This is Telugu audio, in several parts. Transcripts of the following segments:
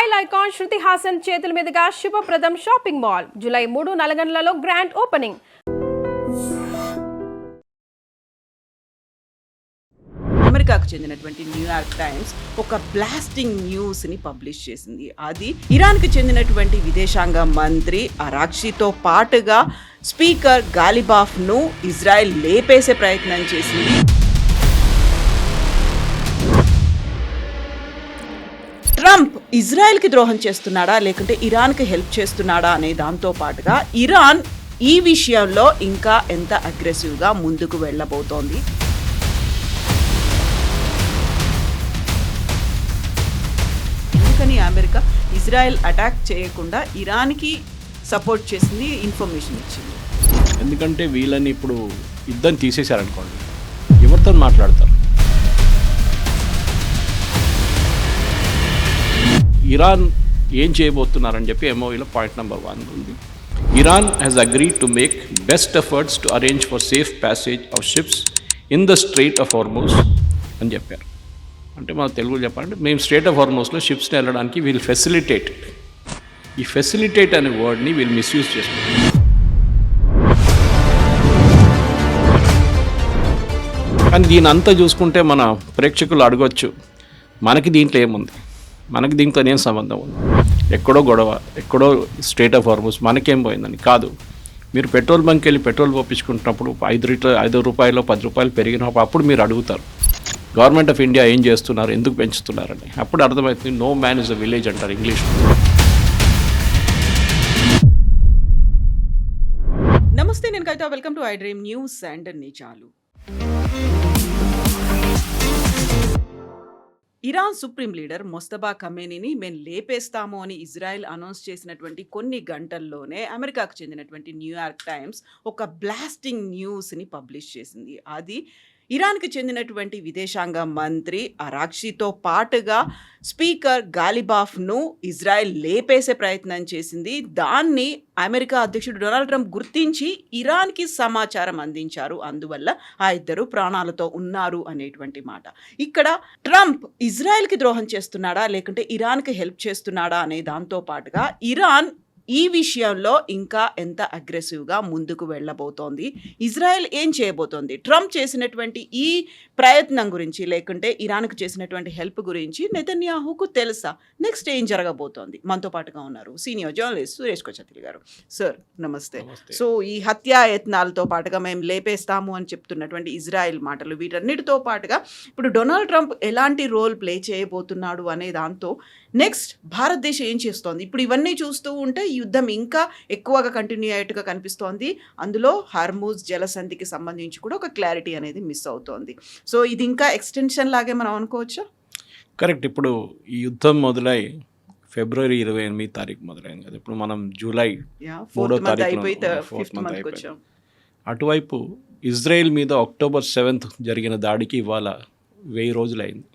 స్టైల్ ఐకాన్ శృతి హాసన్ చేతుల మీదుగా శుభప్రదం షాపింగ్ మాల్ జూలై 3 నల్గొండలలో గ్రాండ్ ఓపెనింగ్. అమెరికాకు చెందినటువంటి న్యూయార్క్ టైమ్స్ ఒక బ్లాస్టింగ్ న్యూస్ని పబ్లిష్ చేసింది. అది ఇరాన్కి చెందినటువంటి విదేశాంగ మంత్రి అరాక్షితో పాటుగా స్పీకర్ గాలిబాఫ్ను ఇజ్రాయెల్ లేపేసే ప్రయత్నం చేసింది. ట్రంప్ ఇజ్రాయెల్కి ద్రోహం చేస్తున్నాడా లేకుంటే ఇరాన్కి హెల్ప్ చేస్తున్నాడా అనే దాంతో పాటుగా ఇరాన్ ఈ విషయంలో ఇంకా ఎంత అగ్రెసివ్గా ముందుకు వెళ్ళబోతోంది. ఎందుకని అమెరికా ఇజ్రాయెల్ అటాక్ చేయకుండా ఇరాన్కి సపోర్ట్ చేసింది, ఇన్ఫర్మేషన్ ఇచ్చింది. ఎందుకంటే వీళ్ళని ఇప్పుడు యుద్ధం తీసేశారనుకోండి, ఎవరితో మాట్లాడతారు? ఇరాన్ ఏం చేయబోతున్నారని చెప్పి ఎంఓఈలో పాయింట్ నెంబర్ 1 ఉంది. Iran has agreed to make best efforts to arrange for safe passage of ships in the strait of Hormuz అని చెప్పారు. అంటే మన తెలుగులో చెప్పాలంటే మేము స్ట్రెయిట్ ఆఫ్ హార్మోజ్లో షిప్స్ని వెళ్ళడానికి వీళ్ళు ఫెసిలిటేట్, ఈ ఫెసిలిటేట్ అనే వర్డ్ని వీళ్ళు మిస్యూజ్ చేస్తున్నారు. కానీ దీని అంతా చూసుకుంటే మన ప్రేక్షకులు అడగొచ్చు, మనకి దీంట్లో ఏముంది, మనకి దీంతో ఏం సంబంధం ఉంది, ఎక్కడో గొడవ, ఎక్కడో స్టేట్ ఆఫ్ హార్మోస్, మనకేం పోయిందని. కాదు, మీరు పెట్రోల్ బంక్కి వెళ్ళి పెట్రోల్ పోపించుకుంటున్నప్పుడు 5 రూపాయలు 10 రూపాయలు పెరిగినప్పుడు అప్పుడు మీరు అడుగుతారు గవర్నమెంట్ ఆఫ్ ఇండియా ఏం చేస్తున్నారు, ఎందుకు పెంచుతున్నారని. అప్పుడు అర్థమవుతుంది no man is a village అంటారు ఇంగ్లీష్. నమస్తే, నేను Kavitha. Welcome to I dream news and నిజాలు. ఇరాన్ సుప్రీం లీడర్ మొస్తబా ఖమేనీని మేము లేపేస్తాము అని ఇజ్రాయెల్ అనౌన్స్ చేసినటువంటి కొన్ని గంటల్లోనే అమెరికాకు చెందినటువంటి న్యూయార్క్ టైమ్స్ ఒక బ్లాస్టింగ్ న్యూస్ని పబ్లిష్ చేసింది. అది ఇరాన్కి చెందినటువంటి విదేశాంగ మంత్రి అరాక్షితో పాటుగా స్పీకర్ గాలిబాఫ్ను ఇజ్రాయెల్ లేపేసే ప్రయత్నం చేసింది. దాన్ని అమెరికా అధ్యక్షుడు డొనాల్డ్ ట్రంప్ గుర్తించి ఇరాన్కి సమాచారం అందించారు. అందువల్ల ఆ ఇద్దరు ప్రాణాలతో ఉన్నారు అనేటువంటి మాట. ఇక్కడ ట్రంప్ ఇజ్రాయెల్కి ద్రోహం చేస్తున్నాడా లేకుంటే ఇరాన్కి హెల్ప్ చేస్తున్నాడా అనే దాంతో పాటుగా ఇరాన్ ఈ విషయంలో ఇంకా ఎంత అగ్రెసివ్గా ముందుకు వెళ్ళబోతోంది, ఇజ్రాయెల్ ఏం చేయబోతోంది, ట్రంప్ చేసినటువంటి ఈ ప్రయత్నం గురించి లేకుంటే ఇరాన్కు చేసినటువంటి హెల్ప్ గురించి నెతన్యాహుకు తెలుసా, నెక్స్ట్ ఏం జరగబోతోంది. మనతో పాటుగా ఉన్నారు సీనియర్ జర్నలిస్ట్ సురేష్ కొచతిల్ గారు. సార్ నమస్తే. సో ఈ హత్యాయత్నాలతో పాటుగా మేము లేపేస్తాము అని చెప్తున్నటువంటి ఇజ్రాయెల్ మాటలు, వీటన్నిటితో పాటుగా ఇప్పుడు డొనాల్డ్ ట్రంప్ ఎలాంటి రోల్ ప్లే చేయబోతున్నాడు అనే దాంతో నెక్స్ట్ భారతదేశం ఏం చేస్తోంది, ఇప్పుడు ఇవన్నీ చూస్తూ ఉంటే యుద్ధం ఇంకా ఎక్కువగా కంటిన్యూ అయ్యేట్టుగా కనిపిస్తోంది. అందులో హార్మూజ్ జలసంధికి సంబంధించి కూడా ఒక క్లారిటీ అనేది మిస్ అవుతోంది. సో ఇది ఇంకా ఎక్స్టెన్షన్ లాగే మనం అనుకోవచ్చా? కరెక్ట్. ఇప్పుడు ఈ యుద్ధం మొదలై ఫిబ్రవరి 28 తారీఖు మొదలైంది కదా. ఇప్పుడు మనం జూలై 3వ తారీఖు. అటువైపు ఇజ్రాయెల్ మీద అక్టోబర్ 7th జరిగిన దాడికి ఇవాళ 1000 రోజులు అయింది.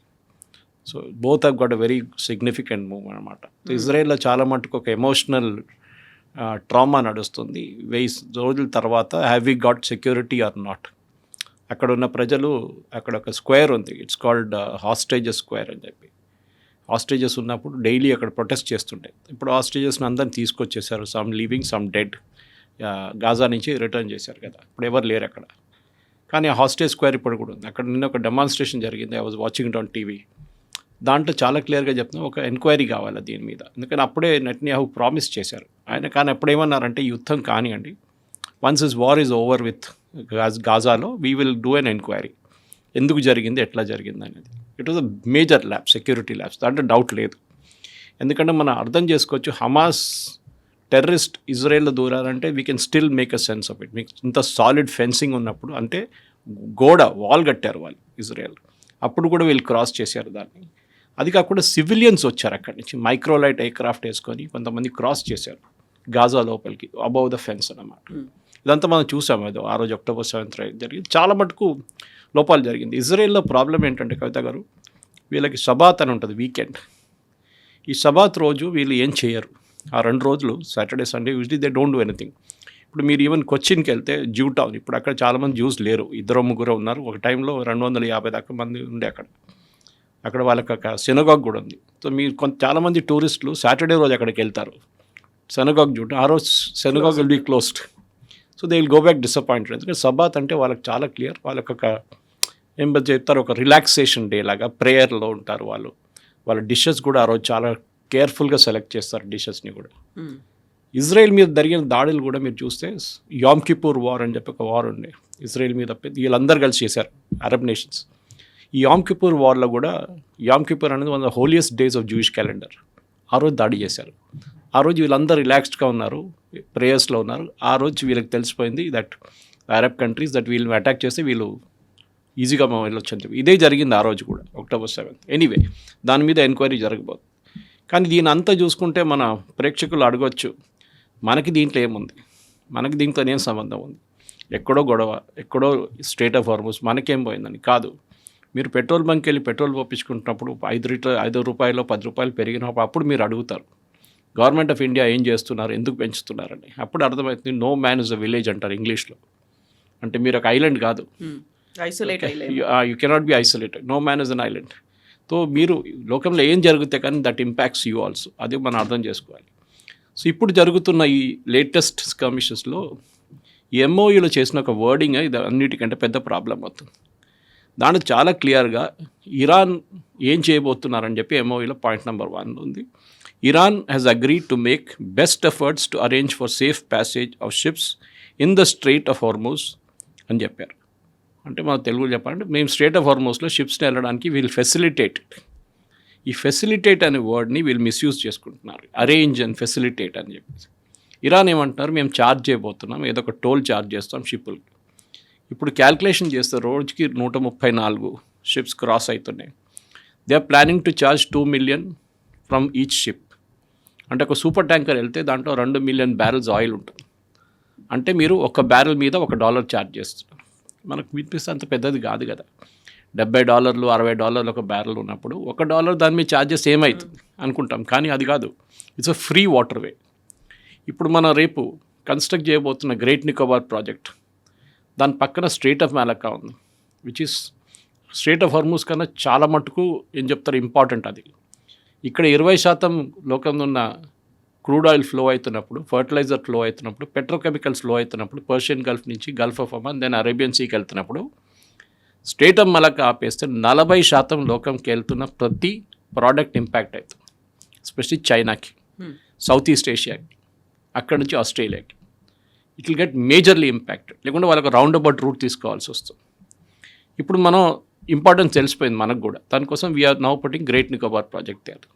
So both have got a very significant move అనమాట. ఇజ్రాయెల్లో చాలా మటుకు ఒక ఎమోషనల్ ట్రామా నడుస్తుంది. 1000 రోజుల తర్వాత have we got security or not. అక్కడ ఉన్న ప్రజలు, అక్కడ ఒక స్క్వేర్ ఉంది, ఇట్స్ కాల్డ్ హాస్టేజెస్ స్క్వేర్ అని చెప్పి. హాస్టేజెస్ ఉన్నప్పుడు డైలీ అక్కడ ప్రొటెస్ట్ చేస్తుంటాయి. ఇప్పుడు హాస్టేజెస్ని అందరిని తీసుకొచ్చేసారు, some living some dead. Gaza నుంచి రిటర్న్ చేశారు కదా, ఇప్పుడు ఎవరు లేరు అక్కడ. కానీ ఆ హాస్టేజ్ స్క్వేర్ ఇప్పుడు కూడా ఉంది. అక్కడ నిన్న ఒక డెమాన్స్ట్రేషన్ జరిగింది, I was watching it on TV. దాంట్లో చాలా క్లియర్గా చెప్తున్నా ఒక ఎంక్వైరీ కావాలి దీని మీద. ఎందుకని అప్పుడే నెతన్యాహు ప్రామిస్ చేశారు ఆయన. కానీ ఎప్పుడేమన్నారంటే యుద్ధం కానివ్వండి, once is war is over with గాజాలో we will do an enquiry, ఎందుకు జరిగింది, ఎట్లా జరిగింది అనేది. It was a major lab, security labs, దాంట్లో డౌట్ లేదు. ఎందుకంటే మనం అర్థం చేసుకోవచ్చు, హమాస్ టెర్రరిస్ట్ ఇజ్రాయెల్లో దూరాలంటే we can still make a sense of it. మీకు ఇంత సాలిడ్ ఫెన్సింగ్ ఉన్నప్పుడు, అంటే వాల్ కట్టారు వాళ్ళు ఇజ్రాయెల్, అప్పుడు కూడా వీళ్ళు క్రాస్ చేశారు దాన్ని. అది కాకుండా సివిలియన్స్ వచ్చారు అక్కడి నుంచి, మైక్రోలైట్ ఎయిర్క్రాఫ్ట్ వేసుకొని కొంతమంది క్రాస్ చేశారు గాజా లోపలికి, అబౌవ్ ద ఫెన్స్ అన్నమాట. ఇదంతా మనం చూసాము. అది ఆ రోజు అక్టోబర్ 7th జరిగింది. చాలా మటుకు లోపాలు జరిగింది. ఇజ్రాయెల్లో ప్రాబ్లం ఏంటంటే కవిత గారు, వీళ్ళకి సబాత్ అని ఉంటుంది, వీకెండ్. ఈ సబాత్ రోజు వీళ్ళు ఏం చేయరు. ఆ 2 రోజులు Saturday Sunday usually they don't do anything. ఇప్పుడు మీరు ఈవెన్ కొచ్చిన్కి వెళ్తే జ్యూ టౌన్, ఇప్పుడు అక్కడ చాలామంది జ్యూస్ లేరు, 2-3 ఉన్నారు. ఒక టైంలో 250 దాకా మంది ఉండే అక్కడ వాళ్ళకి ఒక సినగాగ్ కూడా ఉంది. సో సో మీరు చాలామంది టూరిస్టులు సాటర్డే రోజు అక్కడికి వెళ్తారు, సెనగాగ్ చూడండి, ఆ రోజు synagogue will be closed. So they will go back disappointed. ఎందుకంటే సబాత్ అంటే వాళ్ళకి చాలా క్లియర్, వాళ్ళకి ఒక ఏం చెప్తారు, ఒక రిలాక్సేషన్ డే లాగా ప్రేయర్లో ఉంటారు వాళ్ళు. వాళ్ళ డిషెస్ కూడా ఆ రోజు చాలా కేర్ఫుల్గా సెలెక్ట్ చేస్తారు డిషెస్ని కూడా. ఇజ్రాయెల్ మీద జరిగిన దాడులు కూడా మీరు చూస్తే యామ్ కిపూర్ వార్ అని చెప్పి ఒక వార్ ఉండే ఇజ్రాయెల్ మీద, వీళ్ళందరూ కలిసి చేశారు అరబ్ నేషన్స్. ఈ యామ్ కిపూర్ వార్లో కూడా యామ్ కిపూర్ అనేది one of the holiest days of Jewish calendar. ఆ రోజు దాడి చేశారు. ఆ రోజు వీళ్ళందరూ రిలాక్స్డ్గా ఉన్నారు, ప్రేయర్స్లో ఉన్నారు. ఆ రోజు వీళ్ళకి తెలిసిపోయింది దట్ అరబ్ కంట్రీస్ దట్ వీళ్ళని అటాక్ చేస్తే వీళ్ళు ఈజీగా మనం వెళ్ళొచ్చు అని చెప్పి. ఇదే జరిగింది ఆ రోజు కూడా, October 7th. ఎనీవే దాని మీద ఎంక్వైరీ జరగబోదు. కానీ దీని అంతా చూసుకుంటే మన ప్రేక్షకులు అడగొచ్చు, మనకి దీంట్లో ఏముంది, మనకి దీంతో ఏం సంబంధం ఉంది, ఎక్కడో గొడవ, ఎక్కడో స్ట్రేట్ ఆఫ్ హార్మోస్, మనకేం పోయిందని. కాదు, మీరు పెట్రోల్ బంక్ వెళ్ళి పెట్రోల్ పోపించుకుంటున్నప్పుడు 5 రూపాయలు 10 రూపాయలు పెరిగినప్పుడు అప్పుడు మీరు అడుగుతారు గవర్నమెంట్ ఆఫ్ ఇండియా ఏం చేస్తున్నారు, ఎందుకు పెంచుతున్నారని. అప్పుడు అర్థమవుతుంది no man is a village అంటారు ఇంగ్లీష్లో. అంటే మీరు ఒక ఐలాండ్ కాదు, you cannot be isolated, no man is an island. So మీరు లోకంలో ఏం జరుగుతాయి కానీ దట్ ఇంపాక్ట్స్ యూ ఆల్సో, అది మనం అర్థం చేసుకోవాలి. సో ఇప్పుడు జరుగుతున్న ఈ లేటెస్ట్ స్కమిషెస్లో ఎంఓయూలో చేసిన ఒక వర్డింగ్ ఇది అన్నిటికంటే పెద్ద ప్రాబ్లం అవుతుంది. దాంట్లో చాలా క్లియర్గా ఇరాన్ ఏం చేయబోతున్నారని చెప్పి ఎంఓయూలో పాయింట్ నెంబర్ 1 ఉంది. Iran has agreed to make best efforts to arrange for safe passage of ships in the strait of Hormuz అని చెప్పారు. అంటే మన తెలుగులో చెప్పాలంటే మేము స్ట్రెయిట్ ఆఫ్ హార్మోస్లో షిప్స్ని వెళ్ళడానికి వీళ్ళు ఫెసిలిటేట్. ఈ ఫెసిలిటేట్ అనే వర్డ్ని వీళ్ళు మిస్యూజ్ చేసుకుంటున్నారు, అరేంజ్ అండ్ ఫెసిలిటేట్ అని చెప్పేసి. ఇరాన్ ఏమంటున్నారు, మేము ఛార్జ్ చేయబోతున్నాం, ఏదో ఒక టోల్ ఛార్జ్ చేస్తాం షిప్పులకి. ఇప్పుడు క్యాల్కులేషన్ చేస్తే రోజుకి 134 షిప్స్ క్రాస్ అవుతున్నాయి. They are planning to charge 2 million from each ship. అంటే ఒక సూపర్ ట్యాంకర్ వెళ్తే దాంట్లో 2 million barrels ఆయిల్ ఉంటుంది. అంటే మీరు ఒక బ్యారెల్ మీద $1 ఛార్జ్ చేస్తున్నారు. మనకు వినిపిస్తే అంత పెద్దది కాదు కదా, $70 $60 ఒక బ్యారెల్ ఉన్నప్పుడు $1 దాని మీద ఛార్జెస్ ఏమవుతుంది అనుకుంటాం, కానీ అది కాదు. ఇట్స్ అ ఫ్రీ వాటర్ వే. ఇప్పుడు మనం రేపు కన్స్ట్రక్ట్ చేయబోతున్న గ్రేట్ నికోబార్ ప్రాజెక్ట్, దాని పక్కన స్ట్రెయిట్ ఆఫ్ మాలక్కా ఉంది, విచ్ ఇస్ స్ట్రెయిట్ ఆఫ్ హార్మూస్ కన్నా చాలా మటుకు ఏం చెప్తారు ఇంపార్టెంట్. అది ఇక్కడ 20% లోకంలో ఉన్న క్రూడ్ ఆయిల్ ఫ్లో అవుతున్నప్పుడు, ఫర్టిలైజర్ ఫ్లో అవుతున్నప్పుడు, పెట్రోకెమికల్స్ ఫ్లో అవుతున్నప్పుడు, పర్షియన్ గల్ఫ్ నుంచి Gulf of Oman then Arabian సీకి వెళ్తున్నప్పుడు స్ట్రెయిట్ ఆఫ్ మలక్కా ఆపేస్తే 40% లోకంకి వెళ్తున్న ప్రతి ప్రోడక్ట్ ఇంపాక్ట్ అవుతుంది. ఎస్పెషలీ చైనాకి, సౌత్ ఈస్ట్ ఏషియాకి, అక్కడి నుంచి ఆస్ట్రేలియాకి it will get majorly impacted. లేకుంటే వాళ్ళకి రౌండ్ అబౌట్ రూట్ తీసుకోవాల్సి వస్తుంది. ఇప్పుడు మనం ఇంపార్టెన్స్ తెలిసిపోయింది మనకు కూడా. దానికోసం we are now putting great Nicobar project తయారు.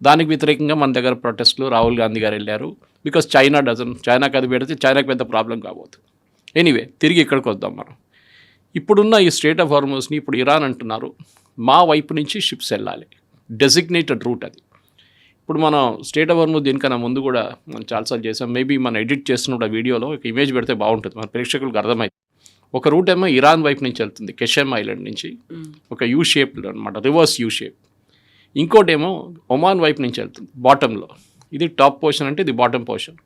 దానికి వ్యతిరేకంగా మన దగ్గర ప్రొటెస్ట్లు, రాహుల్ గాంధీ గారు వెళ్ళారు. బికాస్ చైనాకి అది పెడితే చైనాకి పెద్ద ప్రాబ్లం కాబోతుంది. ఎనీవే తిరిగి ఇక్కడికి వద్దాం మనం. ఇప్పుడున్న ఈ స్ట్రెయిట్ ఆఫ్ హార్మోస్ని ఇప్పుడు ఇరాన్ అంటున్నారు మా వైపు నుంచి షిప్స్ వెళ్ళాలి, డెసిగ్నేటెడ్ రూట్ అది. ఇప్పుడు మనం స్ట్రెయిట్ ఆఫ్ హార్మోస్ దీనికన్నా ముందు కూడా మనం చాలాసార్లు చేసాం. మేబీ మనం ఎడిట్ చేస్తున్న వీడియోలో ఒక ఇమేజ్ పెడితే బాగుంటుంది, మన ప్రేక్షకులకు అర్థమైంది. ఒక రూట్ ఏమో ఇరాన్ వైపు నుంచి వెళ్తుంది, కెషెమ్ ఐలాండ్ నుంచి, ఒక యూ షేప్ అనమాట, రివర్స్ యూ షేప్. ఇంకోటేమో ఒమాన్ వైపు నుంచి వెళ్తుంది బాటంలో. ఇది టాప్ పోర్షన్ అంటే ఇది బాటమ్ పోర్షన్.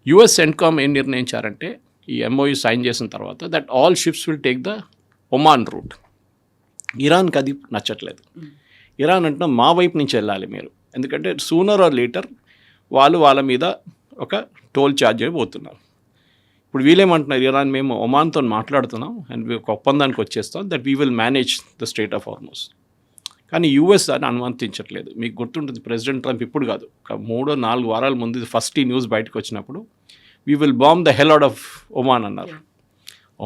యుఎస్ సెంట్కామ్ ఏం నిర్ణయించారంటే ఈ ఎంఓయూ సైన్ చేసిన తర్వాత that all ships will take the Oman route. ఇరాన్కి అది నచ్చట్లేదు. ఇరాన్ అంటే మా వైపు నుంచి వెళ్ళాలి మీరు, ఎందుకంటే సూనర్ ఆర్ లేటర్ వాళ్ళ మీద ఒక టోల్ ఛార్జ్ అయిపోతున్నారు. ఇప్పుడు వీళ్ళేమంటున్నారు, ఇరాన్ మేము ఒమాన్తో మాట్లాడుతున్నాం అండ్ ఒక ఒప్పందానికి వచ్చేస్తాం that we will manage the strait of Hormuz. కానీ యూఎస్ దాన్ని అనుమతించట్లేదు. మీకు గుర్తుంటుంది ప్రెసిడెంట్ ట్రంప్ ఇప్పుడు కాదు, ఒక 3-4 వారాల ముందు ఫస్ట్ ఈ న్యూస్ బయటకు వచ్చినప్పుడు we will bomb the hell out of Oman అన్నారు.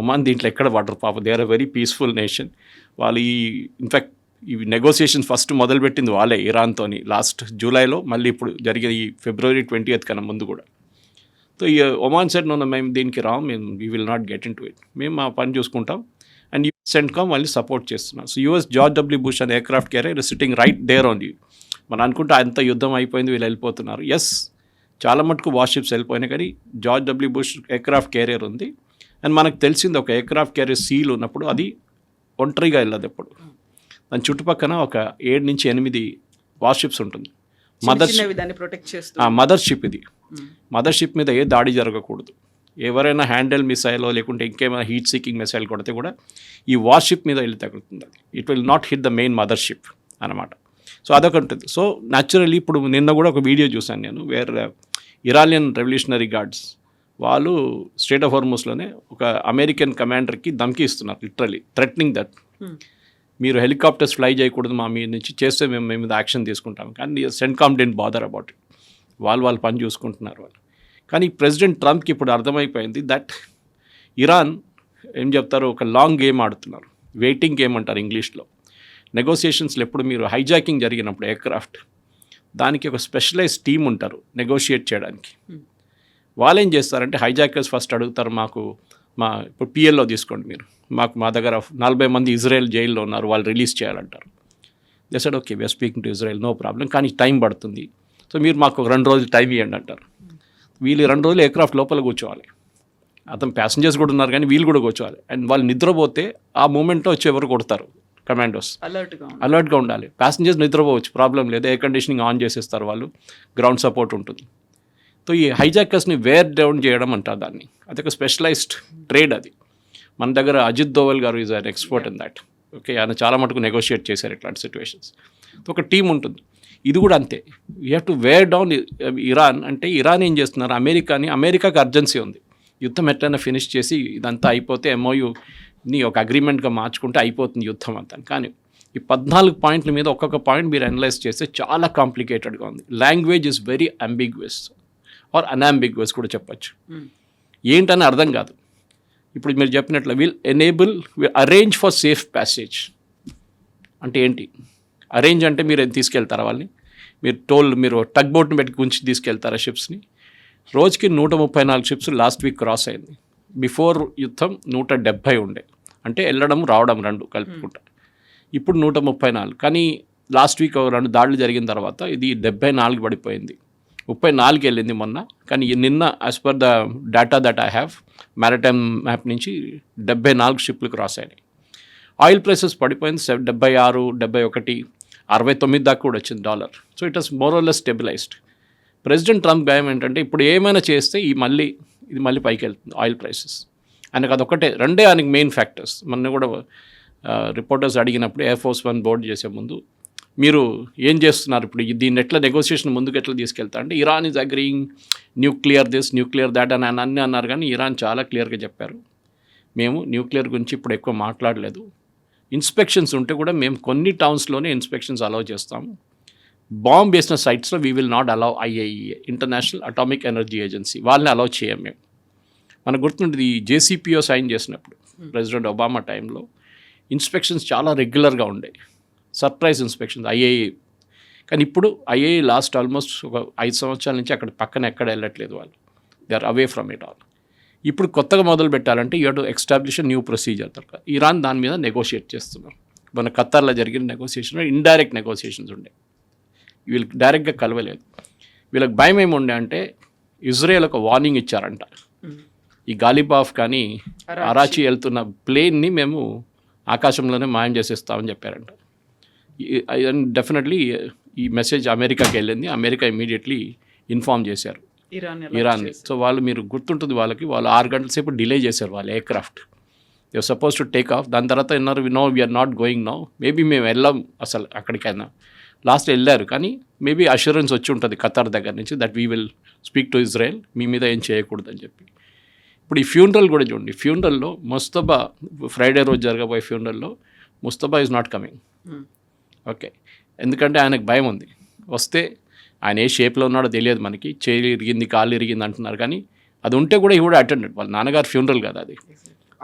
ఒమాన్ దీంట్లో ఎక్కడ పడరు పాప, they are a very peaceful nation. వాళ్ళు ఇన్ఫ్యాక్ట్ ఈ నెగోసియేషన్ ఫస్ట్ మొదలుపెట్టింది వాళ్ళే ఇరాన్తోని లాస్ట్ జూలైలో, మళ్ళీ ఇప్పుడు జరిగే ఈ February 20th కన్నా ముందు కూడా. సో ఈ ఒమాన్ సెట్ మేము దీనికి మేము we will not get into it, మేము మా పని చూసుకుంటాం. అండ్ యూఎస్ సెంట్కామ్ వాళ్ళు సపోర్ట్ చేస్తున్నారు. So US George W Bush అనే aircraft carrier sitting right there only. మనం అనుకుంటే అంత యుద్ధం అయిపోయింది వీళ్ళు వెళ్ళిపోతున్నారు. ఎస్, చాలా మటుకు వార్షిప్స్ వెళ్ళిపోయినాయి, కానీ George W bush aircraft carrier ఉంది. అండ్ మనకు తెలిసింది ఒక ఎయిర్క్రాఫ్ట్ క్యారియర్ సీల్ ఉన్నప్పుడు అది ఒంటరిగా వెళ్ళదు ఎప్పుడు, దాని చుట్టుపక్కన ఒక 7-8 వార్షిప్స్ ఉంటుంది. మదర్ షిప్ ఇది. మదర్ షిప్ మీద ఏ దాడి జరగకూడదు. ఎవరైనా హ్యాండిల్ మిసైల్ లేకుంటే ఇంకేమైనా హీట్ సీకింగ్ మిసైల్ కొడితే కూడా ఈ వార్షిప్ మీద వెళ్ళి తగులుతుంది. అది it will not hit the main mother ship అనమాట. సో అదొకటి ఉంటుంది. సో న్యాచురల్లీ ఇప్పుడు నిన్న కూడా ఒక వీడియో చూశాను నేను, వేరే ఇరానియన్ రెవల్యూషనరీ గార్డ్స్ వాళ్ళు స్ట్రేట్ ఆఫ్ హార్మోస్లోనే ఒక అమెరికన్ కమాండర్కి ధమ్కి ఇస్తున్నారు, లిటరలీ థ్రెటనింగ్ దట్ మీరు హెలికాప్టర్స్ ఫ్లై చేయకూడదు మా మీద నుంచి, చేస్తే మేము మీద యాక్షన్ తీసుకుంటాం. కానీ CENTCOM don't bother about it, వాళ్ళు పని చూసుకుంటున్నారు వాళ్ళు. కానీ ప్రెసిడెంట్ ట్రంప్కి ఇప్పుడు అర్థమైపోయింది దట్ ఇరాన్ ఏం చెప్తారు, ఒక లాంగ్ గేమ్ ఆడుతున్నారు, వెయిటింగ్ గేమ్ అంటారు ఇంగ్లీష్లో. నెగోసియేషన్స్లో ఎప్పుడు మీరు హైజాకింగ్ జరిగినప్పుడు ఎయిర్క్రాఫ్ట్, దానికి ఒక స్పెషలైజ్డ్ టీమ్ ఉంటారు నెగోషియేట్ చేయడానికి. వాళ్ళు ఏం చేస్తారంటే హైజాకర్స్ ఫస్ట్ అడుగుతారు, మాకు ఇప్పుడు పిఎల్లో తీసుకోండి మీరు, మా దగ్గర 40 మంది ఇజ్రాయెల్ జైల్లో ఉన్నారు, వాళ్ళు రిలీజ్ చేయాలంటారు. They said okay we are speaking to Israel, no problem, కానీ టైం పడుతుంది, సో మీరు మాకు ఒక 2 రోజులు టైం ఇవ్వండి అంటారు. వీళ్ళు 2 రోజులు ఎయిర్క్రాఫ్ట్ లోపల కూర్చోవాలి, అతను ప్యాసింజర్స్ కూడా ఉన్నారు కానీ వీళ్ళు కూడా కూర్చోవాలి. అండ్ వాళ్ళు నిద్రపోతే ఆ మూమెంట్లో వచ్చి ఎవరు కొడతారు, కమాండోస్ అలర్ట్గా ఉండాలి. ప్యాసింజర్స్ నిద్రపోవచ్చు, ప్రాబ్లం లేదు, ఎయిర్ కండిషనింగ్ ఆన్ చేసేస్తారు వాళ్ళు, గ్రౌండ్ సపోర్ట్ ఉంటుంది. సో ఈ హైజాకర్స్ని వేర్ డౌన్ చేయడం అంటారు దాన్ని, అదొక స్పెషలైజ్డ్ ట్రేడ్ అది. మన దగ్గర అజిత్ దోవల్ గారు is an expert in that. Okay, ఆయన చాలా మటుకు నెగోషియేట్ చేశారు ఇట్లాంటి సిచ్యువేషన్స్. ఒక టీం ఉంటుంది, ఇది కూడా అంతే. You have to wear down Iran. అంటే ఇరాన్ ఏం చేస్తున్నారు, అమెరికాకి అర్జెన్సీ ఉంది, యుద్ధం ఎట్లయినా ఫినిష్ చేసి ఇదంతా అయిపోతే ఎంఓయూని ఒక అగ్రిమెంట్గా మార్చుకుంటే అయిపోతుంది యుద్ధం అంతా. కానీ ఈ 14 పాయింట్ల మీద ఒక్కొక్క పాయింట్ మీరు అనలైజ్ చేస్తే చాలా కాంప్లికేటెడ్గా ఉంది. లాంగ్వేజ్ ఇస్ వెరీ అంబిగ్యువస్ ఆర్ అన్అంబిగ్యువస్ కూడా చెప్పచ్చు, ఏంటని అర్థం కాదు. ఇప్పుడు మీరు చెప్పినట్లు will arrange for safe passage అంటే ఏంటి? అరేంజ్ అంటే మీరు తీసుకెళ్తారా వాళ్ళని, మీరు టగ్ బోట్ని పెట్టి గుంచి తీసుకెళ్తారా షిప్స్ని? రోజుకి 134 షిప్స్ లాస్ట్ వీక్ క్రాస్ అయింది. బిఫోర్ యుద్ధం 170 ఉండే, అంటే వెళ్ళడం రావడం 2 కలుపుకుంటా. ఇప్పుడు 134. కానీ లాస్ట్ వీక్ 2 దాడులు జరిగిన తర్వాత ఇది 74 పడిపోయింది, 34 వెళ్ళింది మొన్న. కానీ నిన్న as per the data that I have maritime map నుంచి 74 షిప్లు క్రాస్ అయినాయి. ఆయిల్ ప్రైసెస్ పడిపోయింది 76, 71, 69 దాకా కూడా వచ్చింది dollar. So it was more or less stabilised. President Trump భయం ఏంటంటే ఇప్పుడు ఏమైనా చేస్తే ఇది మళ్ళీ పైకి వెళ్తుంది ఆయిల్ ప్రైసెస్. ఆయనకు అదొకటే, 2 ఆయనకి మెయిన్ ఫ్యాక్టర్స్. మొన్న కూడా రిపోర్టర్స్ అడిగినప్పుడు ఎయిర్ ఫోర్స్ 1 బోర్డు చేసే ముందు మీరు ఏం చేస్తున్నారు, ఇప్పుడు దీన్ని ఎట్లా నెగోషియేషన్ ముందుకు ఎట్లా తీసుకెళ్తా అంటే Iran is agreeing nuclear this nuclear that అని అన్నీ అన్నారు. కానీ ఇరాన్ చాలా క్లియర్గా చెప్పారు, మేము న్యూక్లియర్ గురించి ఇప్పుడు ఎక్కువ మాట్లాడలేదు, ఇన్స్పెక్షన్స్ ఉంటే కూడా మేము కొన్ని టౌన్స్లోనే ఇన్స్పెక్షన్స్ అలౌ చేస్తాము, బాంబ్ వేసిన సైట్స్లో we will not allow IAEA international atomic energy agency, వాళ్ళని అలౌ చేయం మేము. మనకు గుర్తుంటుంది ఈ JCPO సైన్ చేసినప్పుడు ప్రెసిడెంట్ ఒబామా టైంలో ఇన్స్పెక్షన్స్ చాలా రెగ్యులర్గా ఉండే, సర్ప్రైజ్ ఇన్స్పెక్షన్స్ IAEA. కానీ ఇప్పుడు IAEA లాస్ట్ ఆల్మోస్ట్ ఒక 5 సంవత్సరాల నుంచి అక్కడ పక్కన ఎక్కడ వెళ్ళట్లేదు వాళ్ళు, they are away from it all. ఇప్పుడు కొత్తగా మొదలు పెట్టాలంటే you have to establish new procedure. తర్వాత ఇరాన్ దాని మీద నెగోషియేట్ చేస్తున్నారు. మన ఖతార్లో జరిగిన నెగోషియేషన్ ఇండైరెక్ట్ నెగోషియేషన్స్ ఉండే, వీళ్ళకి డైరెక్ట్గా కలవలేదు. వీళ్ళకి భయం ఏముండే అంటే ఇజ్రాయెల్ ఒక వార్నింగ్ ఇచ్చారంట, ఈ గాలిబాఫ్ కానీ అరాచి వెళ్తున్న ప్లేన్ని మేము ఆకాశంలోనే మాయం చేసేస్తామని చెప్పారంట. డెఫినెట్లీ ఈ మెసేజ్ అమెరికాకి వెళ్ళింది, అమెరికా ఇమీడియట్లీ ఇన్ఫార్మ్ చేశారు ఇరాన్ని. సో వాళ్ళు మీరు గుర్తుంటుంది వాళ్ళు 6 గంటల సేపు డిలే చేశారు వాళ్ళ aircraft, they suppose to take off. దాని తర్వాత విన్నారు we are not going now, maybe మేము వెళ్ళాం అసలు అక్కడికైనా. లాస్ట్ వెళ్ళారు కానీ మేబీ అష్యూరెన్స్ వచ్చి ఉంటుంది ఖతార్ దగ్గర నుంచి that we will speak to Israel, మీ మీద ఏం చేయకూడదని చెప్పి. ఇప్పుడు ఈ ఫ్యూనరల్ కూడా చూడండి, ఫ్యూనరల్లో ముస్తఫా ఫ్రైడే రోజు జరగబోయే ఫ్యూనరల్లో Mustafa is not coming. Okay, ఎందుకంటే ఆయనకు భయం ఉంది, వస్తే ఆయన ఏ షేప్లో ఉన్నాడో తెలియదు మనకి, చేయి ఇరిగింది కాళ్ళు ఇరిగింది అంటున్నారు. కానీ అది ఉంటే కూడా ఈ కూడా అటెండెడ్, వాళ్ళ నాన్నగారు ఫ్యూనరల్ కదా అది,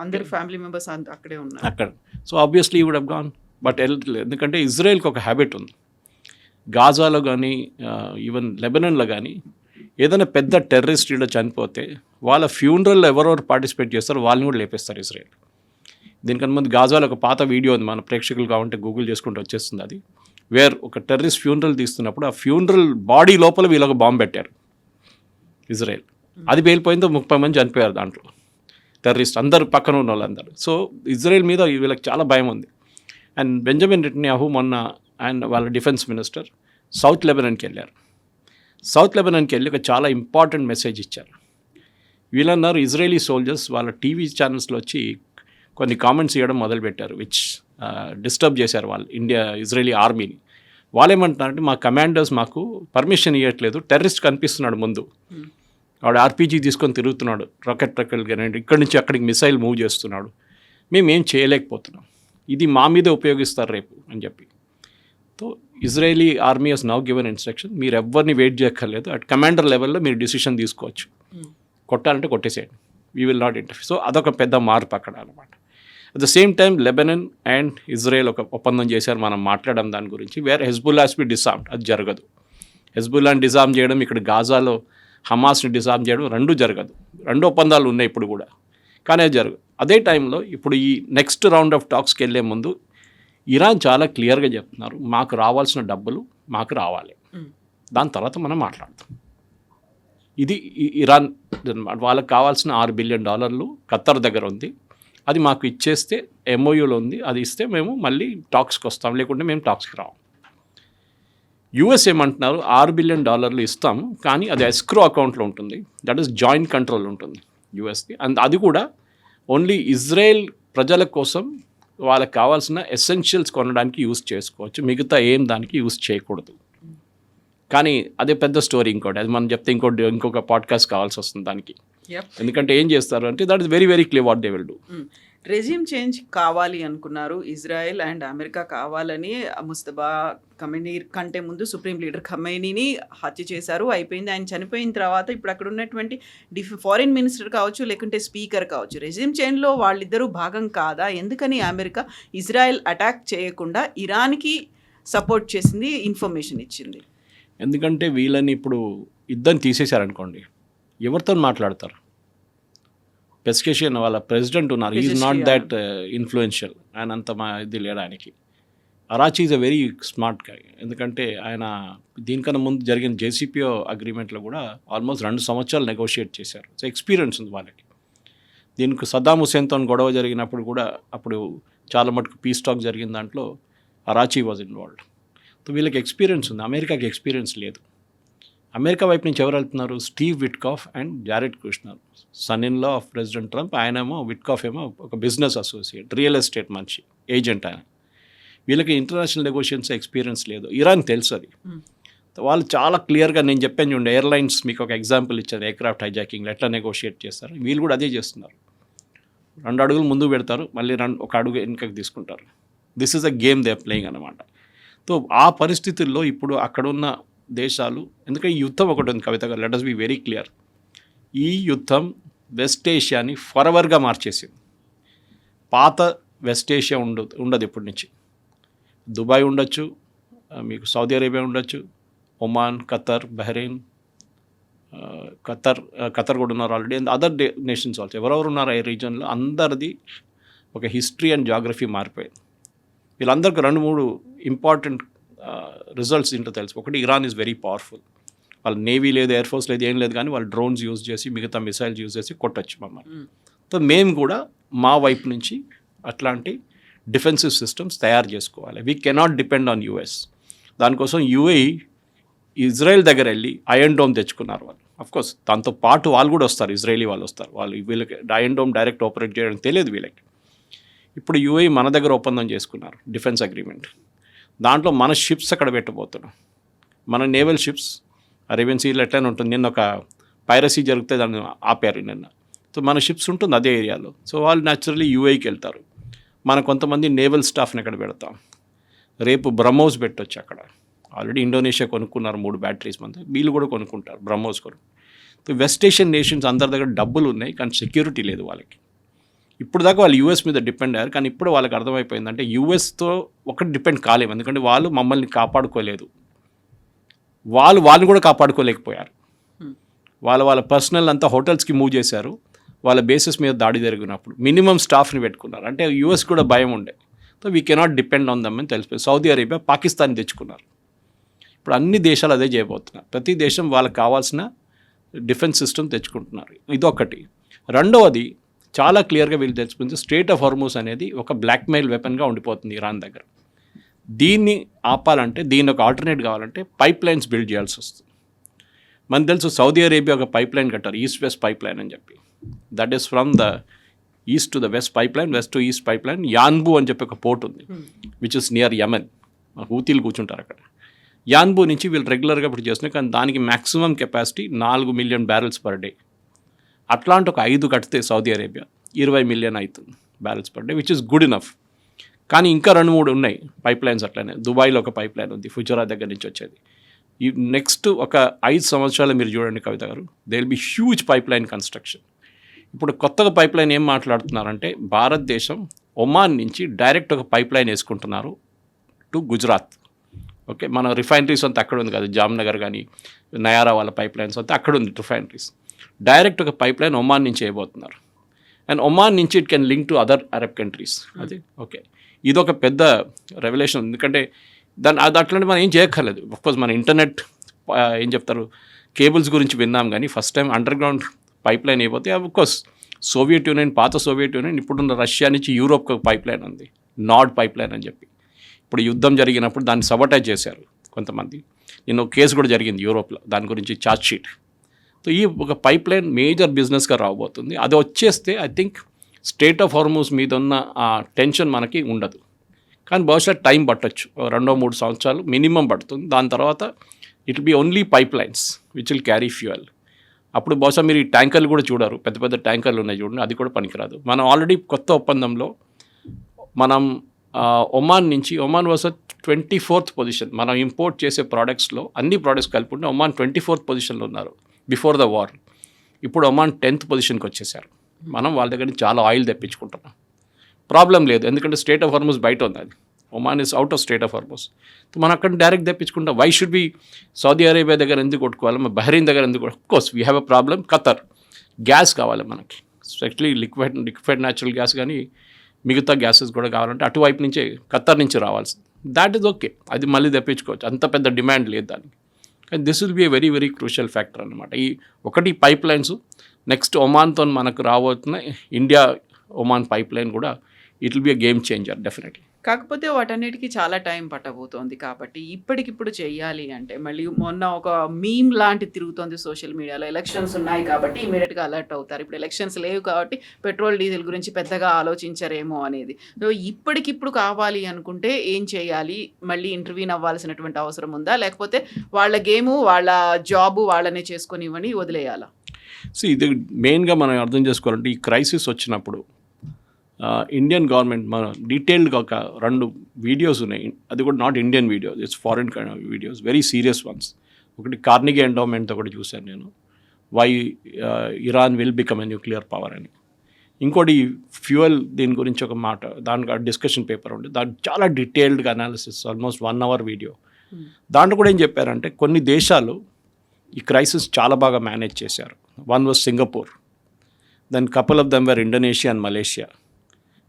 అందరు ఫ్యామిలీ మెంబర్స్ అక్కడే ఉన్నారు అక్కడ. సో ఆబ్వియస్లీ ఈ వుడ్ హ్యావ్ గాన్, బట్ ఎందుకంటే ఇజ్రాయెల్కి ఒక హ్యాబిట్ ఉంది, గాజాలో కానీ ఈవెన్ లెబనాన్లో కానీ ఏదైనా పెద్ద టెర్రరిస్ట్ ఈడ చనిపోతే వాళ్ళ ఫ్యూనరల్లో ఎవరెవరు పార్టిసిపేట్ చేస్తారో వాళ్ళని కూడా లేపేస్తారు ఇజ్రాయెల్. దీనికన్నా ముందు గాజాలో ఒక పాత వీడియో ఉంది, మన ప్రేక్షకులు కావాలంటే గూగుల్ చేసుకుంటూ వచ్చేస్తుంది అది, వేర్ ఒక టెర్రరిస్ట్ ఫ్యూనరల్ తీస్తున్నప్పుడు ఆ ఫ్యూనరల్ బాడీ లోపల వీళ్ళొక బాంబు పెట్టారు ఇజ్రాయెల్, అది పేలిపోయిందో 30 మంది చనిపోయారు దాంట్లో టెర్రరిస్ట్, అందరు పక్కన ఉన్న వాళ్ళందరూ. సో ఇజ్రాయెల్ మీద వీళ్ళకి చాలా భయం ఉంది. అండ్ బెంజమిన్ నెతన్యాహు మొన్న అండ్ వాళ్ళ డిఫెన్స్ మినిస్టర్ సౌత్ లెబనాన్కి వెళ్ళారు. సౌత్ లెబనాన్కి వెళ్ళి ఒక చాలా ఇంపార్టెంట్ మెసేజ్ ఇచ్చారు. వీళ్ళన్నారు ఇజ్రాయలీ సోల్జర్స్ వాళ్ళ టీవీ ఛానల్స్లో వచ్చి కొన్ని కామెంట్స్ ఇవ్వడం మొదలుపెట్టారు, విచ్ డిస్టర్బ్ చేశారు వాళ్ళు ఇజ్రాయలీ ఆర్మీని. వాళ్ళు ఏమంటున్నారంటే మా కమాండర్స్ మాకు పర్మిషన్ ఇవ్వట్లేదు, టెర్రరిస్ట్ కనిపిస్తున్నాడు ముందు, వాడు ఆర్పీజీ తీసుకొని తిరుగుతున్నాడు, రాకెట్ కానీ ఇక్కడి నుంచి అక్కడికి మిసైల్ మూవ్ చేస్తున్నాడు, మేము ఏం చేయలేకపోతున్నాం, ఇది మా మీద ఉపయోగిస్తారు రేపు అని చెప్పి. So Israeli army has now given instruction, మీరు ఎవరిని వెయిట్ చేయక్కర్లేదు, అట్ కమాండర్ లెవెల్లో మీరు డిసిషన్ తీసుకోవచ్చు, కొట్టాలంటే కొట్టేసేయండి, we will not interfere. So అదొక పెద్ద మార్పు అక్కడ అనమాట. At the same time Lebanon and Israel ఒక ఒప్పందం చేశారు, మనం మాట్లాడడం దాని గురించి, వేర్ హెజ్బుల్లాస్ బి డిసార్మ్డ్, అది జరగదు. హెజ్బుల్లాని డిసార్మ్ చేయడం, ఇక్కడ గాజాలో హమాస్ని డిసార్మ్ చేయడం రెండు జరగదు. రెండు ఒప్పందాలు ఉన్నాయి ఇప్పుడు కూడా, కానీ అది జరగదు. అదే టైంలో ఇప్పుడు ఈ నెక్స్ట్ రౌండ్ ఆఫ్ టాక్స్కి వెళ్ళే ముందు ఇరాన్ చాలా క్లియర్గా చెప్తున్నారు, మాకు రావాల్సిన డబ్బులు మాకు రావాలి, దాని తర్వాత మనం మాట్లాడతాం. ఇది ఇరాన్ వాళ్ళకి కావాల్సిన $6 బిలియన్ ఖత్తర్ దగ్గర ఉంది, అది మాకు ఇచ్చేస్తే ఎంఓయూలో ఉంది, అది ఇస్తే మేము మళ్ళీ టాక్స్కి వస్తాం, లేకుంటే మేము టాక్స్కి రాము. యూఎస్ ఏమంటున్నారు, $6 బిలియన్ ఇస్తాము, కానీ అది ఎస్క్రో అకౌంట్లో ఉంటుంది, దట్ ఈస్ జాయింట్ కంట్రోల్ ఉంటుంది యూఎస్కి. అండ్ అది కూడా ఓన్లీ ఇజ్రాయెల్ ప్రజల కోసం వాళ్ళకి కావాల్సిన ఎసెన్షియల్స్ కొనడానికి యూజ్ చేసుకోవచ్చు, మిగతా ఏం దానికి యూజ్ చేయకూడదు. కానీ అదే పెద్ద స్టోరీ, ఇంకోటి అది మనం చెప్తే ఇంకొక పాడ్కాస్ట్ కావాల్సి వస్తుంది దానికి. ఎందుకంటే ఏం చేస్తారు అంటే that is very very clear what they will do. Resume change కావాలి అనుకున్నారు ఇజ్రాయెల్ అండ్ అమెరికా, కావాలని ముస్తబా ఖమేనీ కంటే ముందు సుప్రీం లీడర్ ఖమేనీని హత్య చేశారు, అయిపోయింది. ఆయన చనిపోయిన తర్వాత ఇప్పుడు అక్కడ ఉన్నటువంటి ఫారిన్ మినిస్టర్ కావచ్చు, లేకుంటే స్పీకర్ కావచ్చు, రెజ్యూమ్ చేంజ్లో వాళ్ళిద్దరూ భాగం కాదా? ఎందుకని అమెరికా ఇజ్రాయెల్ అటాక్ చేయకుండా ఇరాన్కి సపోర్ట్ చేసింది, ఇన్ఫర్మేషన్ ఇచ్చింది? ఎందుకంటే వీళ్ళని ఇప్పుడు యుద్ధం తీసేశారనుకోండి, ఎవరితో మాట్లాడతారు? పెస్కేషియన్ వాళ్ళ ప్రెసిడెంట్ ఉన్నారు, ఈజ్ నాట్ దట్ ఇన్ఫ్లుయెన్షియల్, ఆయన అంత ఇది లేడు ఆయనకి. Araghchi is a very smart guy, ఎందుకంటే ఆయన దీనికన్నా ముందు జరిగిన జేసీపీఓ అగ్రిమెంట్లో కూడా ఆల్మోస్ట్ 2 సంవత్సరాలు నెగోషియేట్ చేశారు. సో ఎక్స్పీరియన్స్ ఉంది వాళ్ళకి. దీనికి సద్దాం హుసేన్తో గొడవ జరిగినప్పుడు కూడా అప్పుడు చాలా మటుకు పీస్ టాక్ జరిగిన దాంట్లో అరాచీ వాజ్ ఇన్వాల్వ్డ్. సో వీళ్ళకి ఎక్స్పీరియన్స్ ఉంది, అమెరికాకి ఎక్స్పీరియన్స్ లేదు. అమెరికా వైపు నుంచి ఎవరు వెళ్తున్నారు? Steve Witkoff and Jared Kushner, son in law of President Trump. ఆయనేమో విట్కాఫ్ ఏమో ఒక బిజినెస్ అసోసియేట్, రియల్ ఎస్టేట్ మనిషి, ఏజెంట్ ఆయన. వీళ్ళకి ఇంటర్నేషనల్ నెగోషియేషన్స్ ఎక్స్పీరియన్స్ లేదు. ఇరాన్ తెలుసు అది. వాళ్ళు చాలా క్లియర్గా, నేను చెప్పాను చూడండి, ఎయిర్లైన్స్ మీకు ఒక ఎగ్జాంపుల్ ఇచ్చాను, ఎయిర్క్రాఫ్ట్ హైజాకింగ్లో ఎట్లా నెగోషియేట్ చేస్తారు, వీళ్ళు కూడా అదే చేస్తున్నారు. 2 అడుగులు ముందు పెడతారు, మళ్ళీ 1 అడుగు వెనుకకి తీసుకుంటారు. This is a game they are playing అనమాట. సో ఆ పరిస్థితుల్లో ఇప్పుడు అక్కడున్న దేశాలు, ఎందుకంటే ఈ యుద్ధం ఒకటి ఉంది కవిత గారు, let us be very clear, ఈ యుద్ధం వెస్ట్ ఏషియాని ఫరెవర్గా మార్చేసింది. పాత వెస్ట్ ఏషియా ఉండదు ఇప్పటి నుంచి. దుబాయ్ ఉండొచ్చు, మీకు సౌదీ అరేబియా ఉండొచ్చు, ఒమాన్, ఖతర్, బహ్రెయిన్, ఖతర్ కూడా ఉన్నారు already, and other nations also. ఎవరెవరు ఉన్నారు ఈ రీజన్లో, అందరిది ఒక హిస్టరీ అండ్ జాగ్రఫీ మారిపోయింది. వీళ్ళందరికీ 2-3 ఇంపార్టెంట్ రిజల్ట్స్ ఏంటో తెలుసు. ఒకటి, ఇరాన్ ఈజ్ వెరీ పవర్ఫుల్, వాళ్ళ నేవీ లేదు, ఎయిర్ ఫోర్స్ లేదు, ఏం లేదు, కానీ వాళ్ళు డ్రోన్స్ యూజ్ చేసి, మిగతా మిసైల్స్ యూజ్ చేసి కొట్టచ్చు మమ్మల్ని. సో మేము కూడా మా వైపు నుంచి అట్లాంటి డిఫెన్సివ్ సిస్టమ్స్ తయారు చేసుకోవాలి. We cannot depend on US. దానికోసం యూఏఈ ఇజ్రాయెల్ దగ్గర వెళ్ళి ఐరన్ డోమ్ తెచ్చుకున్నారు వాళ్ళు. అఫ్కోర్స్ దాంతో పాటు వాళ్ళు కూడా వస్తారు, ఇజ్రాయలీ వాళ్ళు వస్తారు. వాళ్ళు వీళ్ళకి ఐరన్ డోమ్ డైరెక్ట్ ఆపరేట్ చేయడం తెలియదు వీళ్ళకి. ఇప్పుడు యూఏఈ మన దగ్గర ఒప్పందం చేసుకున్నారు, డిఫెన్స్ అగ్రిమెంట్. దాంట్లో మన షిప్స్ అక్కడ పెట్టబోతున్నాం, మన నేవల్ షిప్స్. అరేబియన్ సీలో ఎట్లనే ఉంటుంది, నిన్న ఒక పైరసీ జరిగితే దాన్ని ఆపారు నిన్న. సో మన షిప్స్ ఉంటుంది అదే ఏరియాలో. సో వాళ్ళు న్యాచురల్లీ యూఏఈకి వెళ్తారు. మన కొంతమంది నేవల్ స్టాఫ్ని అక్కడ పెడతాం. రేపు బ్రహ్మోస్ పెట్టొచ్చు అక్కడ. ఆల్రెడీ ఇండోనేషియా కొనుక్కున్నారు 3 బ్యాటరీస్ మంది, వీళ్ళు కూడా కొనుక్కుంటారు బ్రహ్మోస్ కొను. సో వెస్ట్ ఏషియన్ నేషన్స్ అందరి దగ్గర డబ్బులు ఉన్నాయి, కానీ సెక్యూరిటీ లేదు వాళ్ళకి. ఇప్పుడు దాకా వాళ్ళు యూఎస్ మీద డిపెండ్ అయ్యారు, కానీ ఇప్పుడు వాళ్ళకి అర్థమైపోయిందంటే యూఎస్తో ఒకటి డిపెండ్ కాలేము, ఎందుకంటే వాళ్ళు మమ్మల్ని కాపాడుకోలేదు, వాళ్ళని కూడా కాపాడుకోలేకపోయారు. వాళ్ళ పర్సనల్ అంతా హోటల్స్కి మూవ్ చేశారు. వాళ్ళ బేసిస్ మీద దాడి జరిగినప్పుడు మినిమం స్టాఫ్ని పెట్టుకున్నారు. అంటే యూఎస్ కూడా భయం ఉండే. So we cannot depend on them అని తెలిసిపోయి సౌదీ అరేబియా, పాకిస్తాన్ తెచ్చుకున్నారు. ఇప్పుడు అన్ని దేశాలు అదే చేయబోతున్నారు. ప్రతి దేశం వాళ్ళకి కావాల్సిన డిఫెన్స్ సిస్టమ్ తెచ్చుకుంటున్నారు. ఇదొకటి. రెండవది, చాలా క్లియర్గా వీళ్ళు తెలుసుకుంటే స్ట్రెయిట్ ఆఫ్ హార్మూజ్ అనేది ఒక బ్లాక్మెయిల్ వెపన్గా ఉండిపోతుంది ఇరాన్ దగ్గర. దీన్ని ఆపాలంటే, దీని ఒక ఆల్టర్నేట్ కావాలంటే పైప్ లైన్స్ బిల్డ్ చేయాల్సి వస్తుంది. మనకు తెలుసు సౌదీ అరేబియా ఒక పైప్ లైన్ కట్టారు, ఈస్ట్ వెస్ట్ పైప్ లైన్ అని చెప్పి. That is from the east to the west pipe line, west to east pipe line. Yanbu అని చెప్పి ఒక పోర్ట్ ఉంది, విచ్ ఇస్ నియర్ యమన్. హూతీలు కూర్చుంటారు అక్కడ. యాన్బూ నుంచి వీళ్ళు రెగ్యులర్గా ఇప్పుడు చేస్తున్నారు, కానీ దానికి maximum capacity 4 million barrels per day. అట్లాంటి ఒక 5 కడితే సౌదీ అరేబియా 20 మిలియన్ అవుతుంది barrels per day, which is good enough. కానీ ఇంకా 2-3 ఉన్నాయి పైప్ లైన్స్ అట్లనే. దుబాయ్లో ఒక పైప్ లైన్ ఉంది ఫుజరా దగ్గర నుంచి వచ్చేది. ఈ నెక్స్ట్ ఒక 5 సంవత్సరాలు మీరు చూడండి కవిత గారు, they will be huge pipe line construction. ఇప్పుడు కొత్తగా పైప్ లైన్ ఏం మాట్లాడుతున్నారంటే భారతదేశం ఒమాన్ నుంచి డైరెక్ట్ ఒక పైప్ లైన్ వేసుకుంటున్నారు టు గుజరాత్. ఓకే, మన రిఫైనరీస్ అంతా అక్కడ ఉంది కదా, జామ్నగర్ కానీ నయారా వాళ్ళ పైప్ లైన్స్ అంతా అక్కడ ఉంది రిఫైనరీస్. డైరెక్ట్ ఒక పైప్ లైన్ ఒమాన్ నుంచి వేయబోతున్నారు. అండ్ ఒమాన్ నుంచి it can link to other Arab countries. అది ఓకే, ఇదొక పెద్ద రెవల్యూషన్. ఎందుకంటే అది అట్లాంటి మనం ఏం చేయక్కర్లేదు. అఫ్కోర్స్ మన ఇంటర్నెట్ ఏం చెప్తారు కేబుల్స్ గురించి విన్నాం, కానీ first time under ground pipe line అయిపోతే అఫ్కోర్స్ సోవియట్ యూనియన్, పాత సోవియట్ యూనియన్, ఇప్పుడున్న రష్యా నుంచి యూరోప్కి ఒక పైప్ లైన్ ఉంది, నార్డ్ పైప్ లైన్ అని చెప్పి. ఇప్పుడు యుద్ధం జరిగినప్పుడు దాన్ని సబటైజ్ చేశారు కొంతమంది. నేను కేసు కూడా జరిగింది యూరోప్లో దాని గురించి, ఛార్జ్ షీట్. సో ఈ ఒక పైప్ లైన్ మేజర్ బిజినెస్గా రాబోతుంది. అది వచ్చేస్తే I think state of Hormuz మీద ఉన్న ఆ టెన్షన్ మనకి ఉండదు. కానీ బహుశా టైం పట్టొచ్చు, 2-3 సంవత్సరాలు మినిమం పడుతుంది. దాని తర్వాత it will be only pipe lines which will carry fuel. అప్పుడు బహుశా మీరు ఈ ట్యాంకర్లు కూడా చూడరు, పెద్ద పెద్ద ట్యాంకర్లు ఉన్నాయి చూడండి, అది కూడా పనికిరాదు. మనం ఆల్రెడీ కొత్త ఒప్పందంలో మనం ఒమాన్ నుంచి, ఒమాన్ వాజ్ 24th పొజిషన్ మనం ఇంపోర్ట్ చేసే ప్రోడక్ట్స్లో, అన్ని ప్రోడక్ట్స్ కలుపుకుంటే ఒమాన్ 24th పొజిషన్లో ఉన్నారు బిఫోర్ ద వార్. ఇప్పుడు ఒమాన్ 10th పొజిషన్కి వచ్చేసారు. మనం వాళ్ళ దగ్గర నుంచి చాలా ఆయిల్ తెప్పించుకుంటున్నాం, ప్రాబ్లం లేదు. ఎందుకంటే స్టేట్ ఆఫ్ హార్మూజ్ బయట ఉంది, అది Oman is out of state of Hormuz. మనం అక్కడ డైరెక్ట్ తెప్పించుకుంటాం. Why should be Saudi Arabia దగ్గర ఎందుకు కొట్టుకోవాలి, మన బహ్రెయిన్ దగ్గర ఎందుకు? Course we have a problem. Qatar gas కావాలి మనకి, ఎస్పెషలీ లిక్విడ్ న్యాచురల్ గ్యాస్, కానీ మిగతా గ్యాసెస్ కూడా కావాలంటే అటువైపు నుంచే ఖతర్ నుంచి రావాల్సింది. దాట్ ఈజ్ ఓకే, అది మళ్ళీ తెప్పించుకోవచ్చు, అంత పెద్ద డిమాండ్ లేదు దానికి. కానీ this will be a very very crucial factor అనమాట. ఈ ఒకటి పైప్ లైన్స్, నెక్స్ట్ ఒమాన్తో మనకు రాబోతున్న ఇండియా ఒమాన్ పైప్ లైన్ కూడా it will be a game changer definitely. కాకపోతే వాటన్నిటికీ చాలా టైం పట్టబోతోంది కాబట్టి ఇప్పటికిప్పుడు చెయ్యాలి అంటే, మళ్ళీ మొన్న ఒక మీమ్ లాంటి తిరుగుతోంది సోషల్ మీడియాలో, ఎలక్షన్స్ ఉన్నాయి కాబట్టి ఇమీడియట్గా అలర్ట్ అవుతారు. ఇప్పుడు ఎలక్షన్స్ లేవు కాబట్టి పెట్రోల్ డీజిల్ గురించి పెద్దగా ఆలోచించరేమో అనేది. సో ఇప్పటికిప్పుడు కావాలి అనుకుంటే ఏం చేయాలి? మళ్ళీ ఇంటర్వ్యూన్ అవ్వాల్సినటువంటి అవసరం ఉందా, లేకపోతే వాళ్ళ గేము వాళ్ళ జాబు వాళ్ళనే చేసుకొని ఇవ్వని వదిలేయాలా? సో ఇది మెయిన్గా మనం అర్థం చేసుకోవాలంటే, ఈ క్రైసిస్ వచ్చినప్పుడు ఇండియన్ గవర్నమెంట్ మన డీటెయిల్డ్గా ఒక 2 వీడియోస్ ఉన్నాయి. అది కూడా not Indian videos, it's foreign kind of videos, very serious ones. ఒకటి కార్నిగీ ఎండోమెంట్ ఒకటి చూశాను నేను, why Iran will become a nuclear power అని. ఇంకోటి ఫ్యూయల్ దీని గురించి ఒక మాట, దానికి డిస్కషన్ పేపర్ ఉంది, దానికి చాలా డీటెయిల్డ్గా అనాలిసిస్, ఆల్మోస్ట్ 1 hour వీడియో. దాంట్లో కూడా ఏం చెప్పారంటే, కొన్ని దేశాలు ఈ క్రైసిస్ చాలా బాగా మేనేజ్ చేశారు. One was Singapore, then couple of them were Indonesia and Malaysia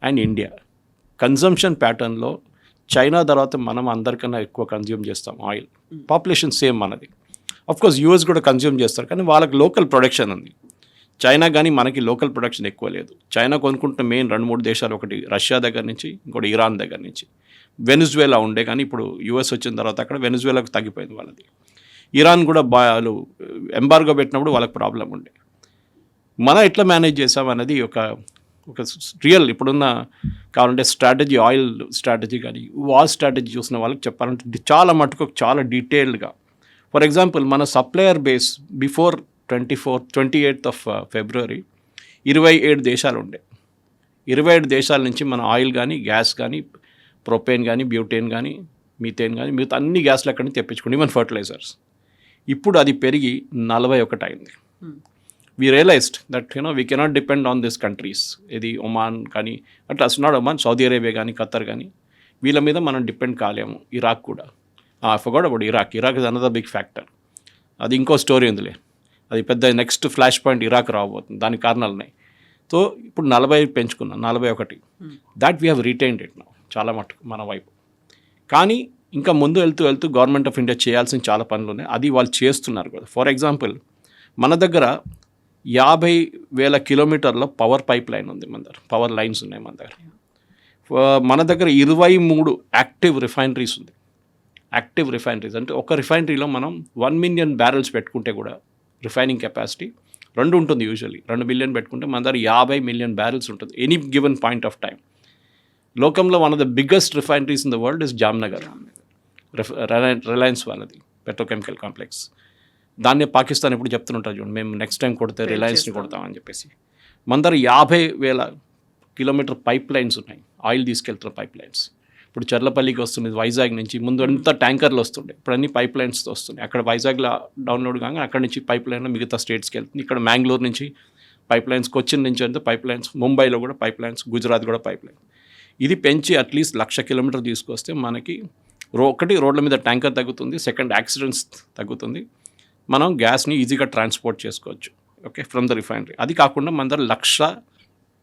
and India. Consumption ప్యాటర్న్లో చైనా తర్వాత మనం అందరికన్నా ఎక్కువ కన్జ్యూమ్ చేస్తాం ఆయిల్, పాపులేషన్ సేమ్ మనది. అఫ్కోర్స్ యూఎస్ కూడా కన్జ్యూమ్ చేస్తారు, కానీ వాళ్ళకి లోకల్ ప్రొడక్షన్ ఉంది. చైనా కానీ మనకి లోకల్ ప్రొడక్షన్ ఎక్కువ లేదు. చైనా కొనుక్కుంటున్న మెయిన్ 2-3 దేశాలు, ఒకటి రష్యా దగ్గర నుంచి, ఇంకోటి ఇరాన్ దగ్గర నుంచి. వెనిజువేలా ఉండే, కానీ ఇప్పుడు యూఎస్ వచ్చిన తర్వాత అక్కడ వెనిజువేలాకు తగ్గిపోయింది వాళ్ళది. ఇరాన్ కూడా వాళ్ళు ఎంబార్గో పెట్టినప్పుడు వాళ్ళకి ప్రాబ్లం ఉండే. మనం ఎట్లా మేనేజ్ చేసామనేది ఒక రియల్ ఇప్పుడున్న కావాలంటే స్ట్రాటజీ, ఆయిల్ స్ట్రాటజీ కానీ వార్ స్ట్రాటజీ చూసిన వాళ్ళకి చెప్పాలంటే చాలా మటుకు చాలా డీటెయిల్డ్గా. ఫర్ ఎగ్జాంపుల్, మన supplier base before 28th of February 27 దేశాలు ఉండే. 27 దేశాల నుంచి మన ఆయిల్ కానీ, గ్యాస్ కానీ, ప్రొపేన్ కానీ, బ్యూటేన్ కానీ, మీథేన్ కానీ, మిగతా అన్ని గ్యాస్లు అక్కడి నుంచి తెప్పించుకోండి, ఈవెన్ ఫర్టిలైజర్స్. ఇప్పుడు అది పెరిగి 41 అయింది. we realized that we cannot depend on these countries, ఇది ఒమాన్ కానీ, అట్లా నాట్ ఒమాన్, సౌదీ అరేబియా కానీ, ఖతర్ కానీ, వీళ్ళ మీద మనం డిపెండ్ కాలేము. ఇరాక్ కూడా, forgot about Iraq is another big factor. అది ఇంకో స్టోరీ ఉందిలే, అది పెద్ద నెక్స్ట్ ఫ్లాష్ పాయింట్ ఇరాక్ రాబోతుంది, దానికి కారణాలు ఉన్నాయి. సో ఇప్పుడు 40 పెంచుకున్నాం, 41. That we have retained it now చాలా మటుకు మన వైపు. కానీ ఇంకా ముందు వెళ్తూ గవర్నమెంట్ ఆఫ్ ఇండియా చేయాల్సిన చాలా పనులు ఉన్నాయి, అది వాళ్ళు చేస్తున్నారు కూడా. ఫర్ ఎగ్జాంపుల్, మన దగ్గర 50,000 కిలోమీటర్ల పవర్ పైప్ లైన్ ఉంది, మన దగ్గర పవర్ లైన్స్ ఉన్నాయి మన దగ్గర. మన దగ్గర 23 యాక్టివ్ రిఫైనరీస్ ఉంది. యాక్టివ్ రిఫైనరీస్ అంటే ఒక రిఫైనరీలో మనం 1 million barrels పెట్టుకుంటే కూడా రిఫైనింగ్ కెపాసిటీ 2 ఉంటుంది. యూజువల్లీ 2 million పెట్టుకుంటే మన దగ్గర 50 million barrels ఉంటుంది any given point of time. లోకంలో one of the biggest refineries in the world is Jamnagar. Reliance వాళ్ళది పెట్రోకెమికల్ కాంప్లెక్స్. దాన్నే పాకిస్తాన్ ఇప్పుడు చెప్తుంటారు చూడండి, మేము నెక్స్ట్ టైం కొడితే రిలయన్స్ని కొడతామని చెప్పేసి. మన దగ్గర 50,000 కిలోమీటర్ పైప్ లైన్స్ ఉన్నాయి, ఆయిల్ తీసుకెళ్తున్న పైప్ లైన్స్. ఇప్పుడు చర్లపల్లికి వస్తుంది వైజాగ్ నుంచి, ముందు అంతా ట్యాంకర్లు వస్తుండే, ఇప్పుడు అన్ని పైప్ లైన్స్తో వస్తున్నాయి. అక్కడ వైజాగ్లో డౌన్లోడ్ కాగా అక్కడి నుంచి పైప్ లైన్ మిగతా స్టేట్స్కి వెళ్తుంది. ఇక్కడ మ్యాంగ్లూర్ నుంచి పైప్ లైన్స్, కొచ్చిన్ నుంచి అంతా పైప్ లైన్స్, ముంబైలో కూడా పైప్ లైన్స్, గుజరాత్ కూడా పైప్ లైన్. ఇది పెంచి అట్లీస్ట్ 1,00,000 కిలోమీటర్ తీసుకొస్తే మనకి రోడ్ల మీద ట్యాంకర్ తగ్గుతుంది, సెకండ్ యాక్సిడెంట్స్ తగ్గుతుంది, మనం గ్యాస్ని ఈజీగా ట్రాన్స్పోర్ట్ చేసుకోవచ్చు, ఓకే, ఫ్రమ్ ద రిఫైనరీ. అది కాకుండా మన దగ్గర 1,00,000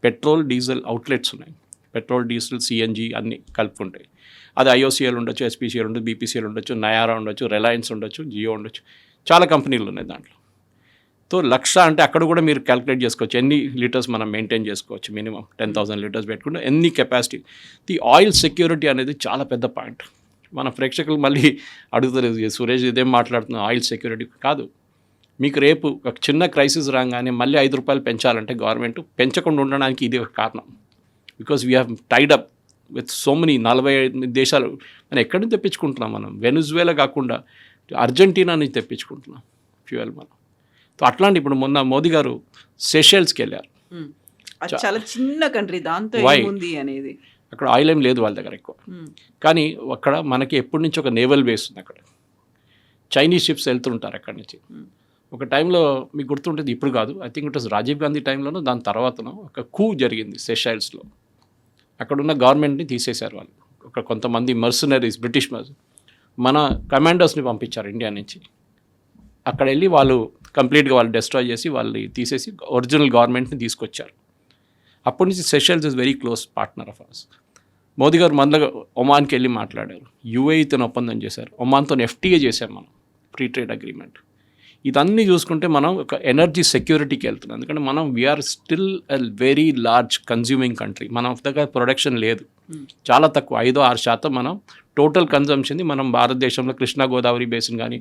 పెట్రోల్ డీజిల్ అవుట్లెట్స్ ఉన్నాయి. పెట్రోల్ డీజిల్ సిఎన్జి అన్నీ కలుపుకుంటాయి. అది ఐఓసిఎల్ ఉండొచ్చు, ఎస్పీసీఎల్ ఉండొచ్చు, బీపీసీఎల్ ఉండొచ్చు, నయారా ఉండొచ్చు, రిలయన్స్ ఉండొచ్చు, జియో ఉండొచ్చు, చాలా కంపెనీలు ఉన్నాయి దాంట్లో. సో 1,00,000 అంటే అక్కడ కూడా మీరు క్యాలిక్యులేట్ చేసుకోవచ్చు ఎన్ని లీటర్స్ మనం మెయింటైన్ చేసుకోవచ్చు. మినిమం 10,000 లీటర్స్ పెట్టుకుంటే ఎన్ని కెపాసిటీ. ది ఆయిల్ సెక్యూరిటీ అనేది చాలా పెద్ద పాయింట్. మన ప్రేక్షకులు మళ్ళీ అడుగుతారు, సురేష్ ఇదేం మాట్లాడుతున్నాం, ఆయిల్ సెక్యూరిటీ కాదు. మీకు రేపు ఒక చిన్న క్రైసిస్ రాగానే మళ్ళీ ₹5 పెంచాలంటే గవర్నమెంట్ పెంచకుండా ఉండడానికి ఇది ఒక కారణం. Because we have tied up with so many 45 దేశాలు. మనం ఎక్కడి నుంచి తెప్పించుకుంటున్నాం? మనం వెనుజువేలా కాకుండా అర్జెంటీనా నుంచి తెప్పించుకుంటున్నాం ఫ్యూయల్ మనం. సో అట్లాంటి ఇప్పుడు మొన్న మోదీ గారు సెషెల్స్కి వెళ్ళారు. అది చాలా చిన్న కంట్రీ, దాంతో ఏముంది అనేది. అక్కడ ఆయిల్ ఏం లేదు వాళ్ళ దగ్గర ఎక్కువ, కానీ అక్కడ మనకి ఎప్పటి నుంచి ఒక నేవల్ బేస్ ఉంది. అక్కడ చైనీస్ షిప్స్ వెళ్తుంటారు అక్కడి నుంచి. ఒక టైంలో మీకు గుర్తుంటుంది, ఇప్పుడు కాదు, I think it was Rajiv Gandhi టైంలోనూ దాని తర్వాతనో ఒక కూ జరిగింది సెషెల్స్లో. అక్కడున్న గవర్నమెంట్ని తీసేశారు వాళ్ళు. ఒక కొంతమంది మర్సనరీస్, బ్రిటిష్ మన కమాండర్స్ని పంపించారు ఇండియా నుంచి. అక్కడ వెళ్ళి వాళ్ళు కంప్లీట్గా వాళ్ళు డిస్ట్రాయ్ చేసి వాళ్ళు తీసేసి ఒరిజినల్ గవర్నమెంట్ని తీసుకొచ్చారు. అప్పటి నుంచి Seychelles is very close partner of us. Modi గారు మనలో ఒమాన్కి వెళ్ళి మాట్లాడారు, యూఏఈతో ఒప్పందం చేశారు, ఒమాన్తో ఎఫ్టీఏ చేశాం మనం, ఫ్రీ ట్రేడ్ అగ్రిమెంట్. ఇదన్నీ చూసుకుంటే మనం ఒక ఎనర్జీ సెక్యూరిటీకి వెళ్తున్నాం. ఎందుకంటే మనం we are still a very large consuming country. మన దగ్గర ప్రొడక్షన్ లేదు, చాలా తక్కువ, 5-6% మనం టోటల్ కన్జంప్షన్ది మనం భారతదేశంలో కృష్ణా గోదావరి బేసిన్ కానీ,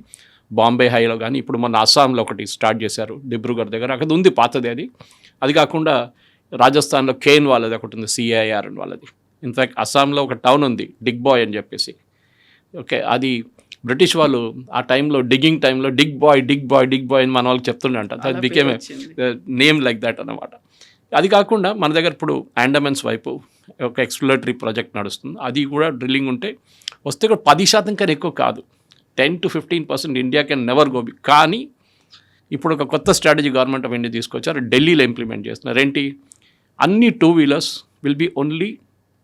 బాంబే హైలో కానీ, ఇప్పుడు మన అస్సాంలో ఒకటి స్టార్ట్ చేశారు డిబ్రూగఢ్ దగ్గర, అక్కడ ఉంది పాతది అది. అది కాకుండా రాజస్థాన్లో కేన్ వాళ్ళది ఒకటి ఉంది, సిఐఆర్ అని వాళ్ళది. ఇన్ఫ్యాక్ట్ అస్సాంలో ఒక టౌన్ ఉంది డిగ్బాయ్ అని చెప్పేసి, ఓకే, అది బ్రిటిష్ వాళ్ళు ఆ టైంలో డిగ్గింగ్ టైంలో డిగ్ బాయ్ అని మన వాళ్ళకి చెప్తుండంట. That became name like that అన్నమాట. అది కాకుండా మన దగ్గర ఇప్పుడు అండమాన్స్ వైపు ఒక ఎక్స్ప్లోరేటరీ ప్రాజెక్ట్ నడుస్తుంది. అది కూడా డ్రిల్లింగ్ ఉంటే వస్తే కూడా 10% కన్నా ఎక్కువ కాదు, 10-15% India can never go be. కానీ ఇప్పుడు ఒక కొత్త స్ట్రాటజీ గవర్నమెంట్ ఆఫ్ ఇండియా తీసుకొచ్చారు, ఢిల్లీలో ఇంప్లిమెంట్ చేస్తున్నారు. ఏంటి, అన్ని 2 wheelers will be only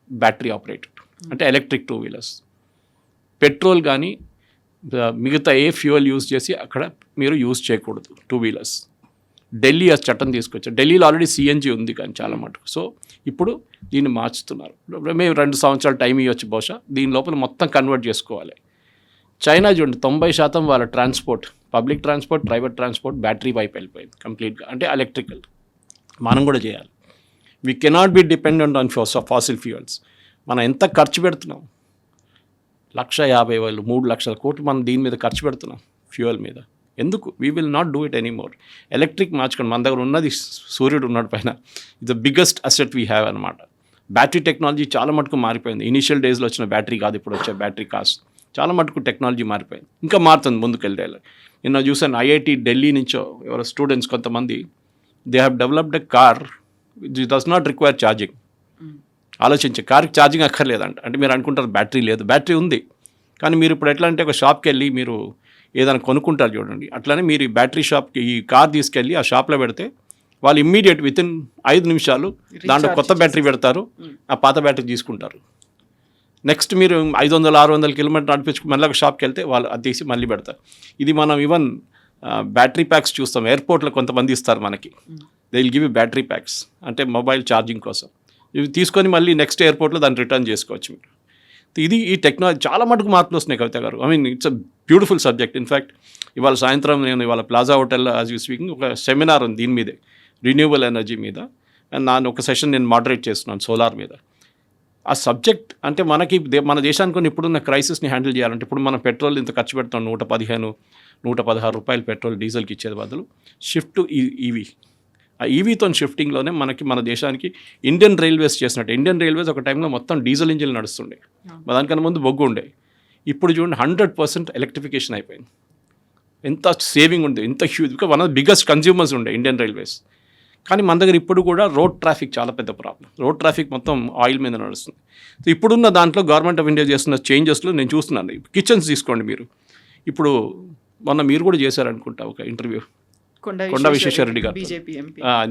battery operated, అంటే ఎలక్ట్రిక్ 2 వీలర్స్. పెట్రోల్ కానీ మిగతా ఏ ఫ్యూయల్ యూజ్ చేసి అక్కడ మీరు యూజ్ చేయకూడదు 2 వీలర్స్. ఢిల్లీ ఆ చట్టం తీసుకొచ్చారు. ఢిల్లీలో ఆల్రెడీ సిఎన్జి ఉంది కానీ చాలా మటుకు. సో ఇప్పుడు దీన్ని మార్చుతున్నారు. మేము 2 సంవత్సరాలు టైం ఇవ్వచ్చు బహుశా, దీని లోపల మొత్తం కన్వర్ట్ చేసుకోవాలి. చైనా చూడండి, 90% వాళ్ళ transport, public transport, private transport battery వైపు వెళ్ళిపోయింది కంప్లీట్గా, అంటే ఎలక్ట్రికల్. మనం కూడా చేయాలి. We cannot be dependent on fossil fuels. మనం ఎంత ఖర్చు పెడుతున్నాం, 1,50,000 3 లక్షల కోట్లు మనం దీని మీద ఖర్చు పెడుతున్నాం ఫ్యూయల్ మీద. ఎందుకు? We will not do it anymore. Electric మార్చుకోండి. మన దగ్గర ఉన్నది సూర్యుడు ఉన్నాడు పైన, ఇది the biggest asset we have అనమాట. బ్యాటరీ టెక్నాలజీ చాలా మటుకు మారిపోయింది. ఇనీషియల్ డేస్లో వచ్చిన బ్యాటరీ కాదు ఇప్పుడు వచ్చే బ్యాటరీ కాస్ట్. చాలా మటుకు టెక్నాలజీ మారిపోయింది, ఇంకా మారుతుంది ముందుకు వెళ్ళాలి. నిన్న చూసాను ఐఐటి ఢిల్లీ నుంచో ఎవరో స్టూడెంట్స్ కొంతమంది, they have developed a car which does not require charging. ఆలోచించే, కార్కి ఛార్జింగ్ అక్కర్లేదంట. అంటే మీరు అనుకుంటారు బ్యాటరీ లేదు, బ్యాటరీ ఉంది. కానీ మీరు ఇప్పుడు ఎట్లా అంటే ఒక షాప్కి వెళ్ళి మీరు ఏదైనా కొనుక్కుంటారు చూడండి, అట్లానే మీరు ఈ బ్యాటరీ షాప్కి ఈ కార్ తీసుకెళ్ళి ఆ షాప్లో పెడితే వాళ్ళు ఇమ్మీడియట్ వితిన్ 5 నిమిషాలు దాంట్లో కొత్త బ్యాటరీ పెడతారు, ఆ పాత బ్యాటరీ తీసుకుంటారు. నెక్స్ట్ మీరు 500-600 కిలోమీటర్ నడిపించుకు మళ్ళీ ఒక షాప్కి వెళ్తే వాళ్ళు అది తీసి మళ్ళీ పెడతారు. ఇది మనం ఈవెన్ బ్యాటరీ ప్యాక్స్ చూస్తాం, ఎయిర్పోర్ట్లో కొంతమంది ఇస్తారు మనకి, they will give you battery packs, అంటే మొబైల్ ఛార్జింగ్ కోసం. ఇవి తీసుకొని మళ్ళీ నెక్స్ట్ ఎయిర్పోర్ట్లో దాన్ని రిటర్న్ చేసుకోవచ్చు మీరు. ఇది ఈ టెక్నాలజీ చాలా మటుకు మార్పులు వస్తున్నాయి కవిత గారు. I mean it's a beautiful subject. In fact ఇవాళ సాయంత్రం నేను ఇవాళ ప్లాజా హోటల్లో యాజ్ యూ స్పీకింగ్ ఒక సెమినార్ ఉంది దీని మీదే, రిన్యూవబుల్ ఎనర్జీ మీద. అండ్ ఒక సెషన్ నేను మోడరేట్ చేస్తున్నాను సోలార్ మీద. ఆ సబ్జెక్ట్ అంటే మనకి మన దేశానికి ఇప్పుడున్న క్రైసిస్ని హ్యాండిల్ చేయాలంటే, ఇప్పుడు మనం పెట్రోల్ ఇంత ఖర్చు పెడతాం, 115-116 రూపాయలు పెట్రోల్ డీజిల్కి ఇచ్చేది బదులు షిఫ్ట్ టు ఈవీ. ఆ ఈవీతో షిఫ్టింగ్లోనే మన దేశానికి ఇండియన్ రైల్వేస్ చేసినట్టు. ఇండియన్ రైల్వేస్ ఒక టైంలో మొత్తం డీజిల్ ఇంజిన్ నడుస్తుండే, దానికన్నా ముందు బొగ్గు ఉండే. ఇప్పుడు చూడండి 100% ఎలక్ట్రిఫికేషన్ అయిపోయింది. ఎంత సేవింగ్ ఉంది, ఎంత huge, because one of the biggest consumers ఉండే ఇండియన్ రైల్వేస్. కానీ మన దగ్గర ఇప్పుడు కూడా రోడ్ ట్రాఫిక్ చాలా పెద్ద ప్రాబ్లం. రోడ్ ట్రాఫిక్ మొత్తం ఆయిల్ మీద నడుస్తుంది. సో ఇప్పుడున్న దాంట్లో గవర్నమెంట్ ఆఫ్ ఇండియా చేస్తున్న చేంజెస్లో నేను చూస్తున్నాను. కిచెన్స్ తీసుకోండి మీరు. ఇప్పుడు మొన్న మీరు కూడా చేశారనుకుంటా ఒక ఇంటర్వ్యూ కొండ విశ్వేశ్వరరెడ్డి గారు.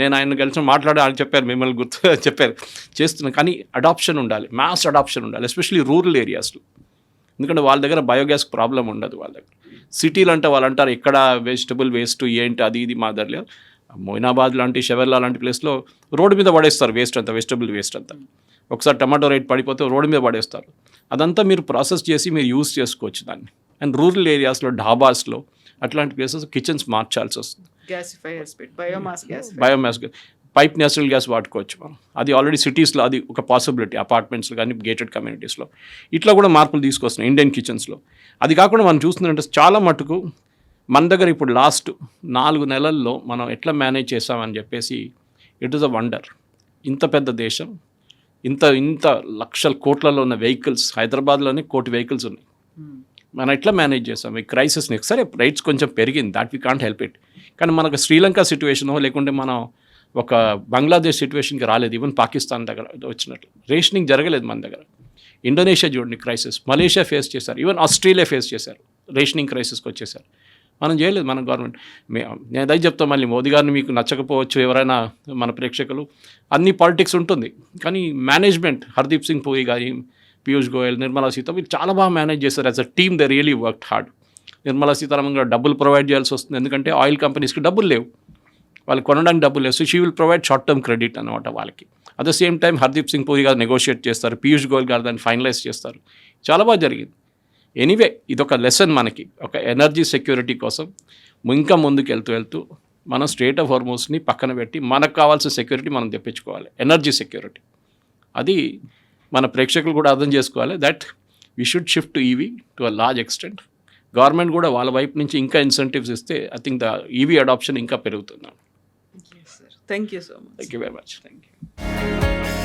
నేను ఆయన కలిసి మాట్లాడి ఆయన చెప్పారు, మిమ్మల్ని గుర్తు చెప్పారు చేస్తున్నాను. కానీ అడాప్షన్ ఉండాలి, మాస్ అడాప్షన్ ఉండాలి, ఎస్పెషల్లీ రూరల్ ఏరియాస్లో. ఎందుకంటే వాళ్ళ దగ్గర బయోగ్యాస్ ప్రాబ్లం ఉండదు. వాళ్ళ దగ్గర సిటీలు అంటే వాళ్ళు అంటారు ఎక్కడ వెజిటబుల్ వేస్ట్ ఏంటి అది ఇది. మా దగ్గర మొయినాబాద్ లాంటి షెవర్లా లాంటి ప్లేస్లో రోడ్డు మీద పడేస్తారు వేస్ట్ అంతా, వెజిటబుల్ వేస్ట్ అంతా. ఒకసారి టమాటో రేట్ పడిపోతే రోడ్డు మీద పడేస్తారు. అదంతా మీరు ప్రాసెస్ చేసి మీరు యూజ్ చేసుకోవచ్చు దాన్ని. అండ్ రూరల్ ఏరియాస్లో ఢాబాస్లో అట్లాంటి ప్లేసెస్ కిచెన్స్ మార్చాల్సి వస్తుంది. బయోమాస్ పైప్ నేచురల్ గ్యాస్ వాడుకోవచ్చు మనం. అది ఆల్రెడీ సిటీస్లో అది ఒక పాసిబిలిటీ, అపార్ట్మెంట్స్లో కానీ గేటెడ్ కమ్యూనిటీస్లో ఇట్లా కూడా మార్పులు తీసుకొస్తున్నాయి ఇండియన్ కిచెన్స్లో. అది కాకుండా మనం చూస్తుందంటే చాలా మటుకు మన దగ్గర ఇప్పుడు లాస్ట్ 4 నెలల్లో మనం ఎట్లా మేనేజ్ చేసామని చెప్పేసి ఇట్ ఈస్ అ వండర్. ఇంత పెద్ద దేశం, ఇంత లక్షల కోట్లలో ఉన్న వెహికల్స్, హైదరాబాద్లోనే 1 కోటి వెహికల్స్ ఉన్నాయి. మనం ఎట్లా మేనేజ్ చేస్తాం ఈ క్రైసిస్ని? సరే రైట్స్ కొంచెం పెరిగింది, that we can't help it. కానీ మనకు శ్రీలంక సిచ్యువేషనో లేకుంటే మనం ఒక బంగ్లాదేశ్ సిచ్యువేషన్కి రాలేదు. ఈవెన్ పాకిస్తాన్ దగ్గర వచ్చినట్లు రేషనింగ్ జరగలేదు మన దగ్గర. ఇండోనేషియా చూడండి క్రైసిస్, మలేషియా ఫేస్ చేశారు, ఈవెన్ ఆస్ట్రేలియా ఫేస్ చేశారు, రేషనింగ్ క్రైసిస్కి వచ్చేసారు. మనం చేయలేదు మన గవర్నమెంట్. నేను అదే చెప్తాను, మళ్ళీ మోదీ గారిని మీకు నచ్చకపోవచ్చు ఎవరైనా మన ప్రేక్షకులు, అన్ని పాలిటిక్స్ ఉంటుంది. కానీ మేనేజ్మెంట్ హర్దీప్ సింగ్ పూరి కానీ, పీయూష్ గోయల్, నిర్మలా సీతారామన్ వీళ్ళు చాలా బాగా మేనేజ్ చేశారు. As a team they really worked hard. Nirmala Sitharaman గారు డబ్బులు ప్రొవైడ్ చేయాల్సి వస్తుంది, ఎందుకంటే ఆయిల్ కంపెనీస్కి డబ్బులు లేవు, వాళ్ళు కొనడానికి డబ్బులు లేవు. So she will provide short term credit అనమాట వాళ్ళకి. At the same time Hardeep Singh puri గారు నెగోషియేట్ చేస్తారు, పీయూష్ గోయల్ గారు దాన్ని ఫైనలైజ్ చేస్తారు. చాలా బాగా జరిగింది. ఎనీవే ఇదొక లెసన్ మనకి, ఒక ఎనర్జీ సెక్యూరిటీ కోసం ఇంకా ముందుకు వెళ్తూ మనం స్ట్రేట్ ఆఫ్ హార్మోన్స్ని పక్కన పెట్టి మనకు కావాల్సిన సెక్యూరిటీ మనం తెప్పించుకోవాలి, ఎనర్జీ సెక్యూరిటీ. అది మన ప్రేక్షకులు కూడా అర్థం చేసుకోవాలి, that we should shift to EV to a large extent. Government కూడా వాళ్ళ వైపు నుంచి ఇంకా ఇన్సెంటివ్స్ ఇస్తే I think the EV adoption ఇంకా పెరుగుతుంది. Thank you so much. Thank you very much. Thank you.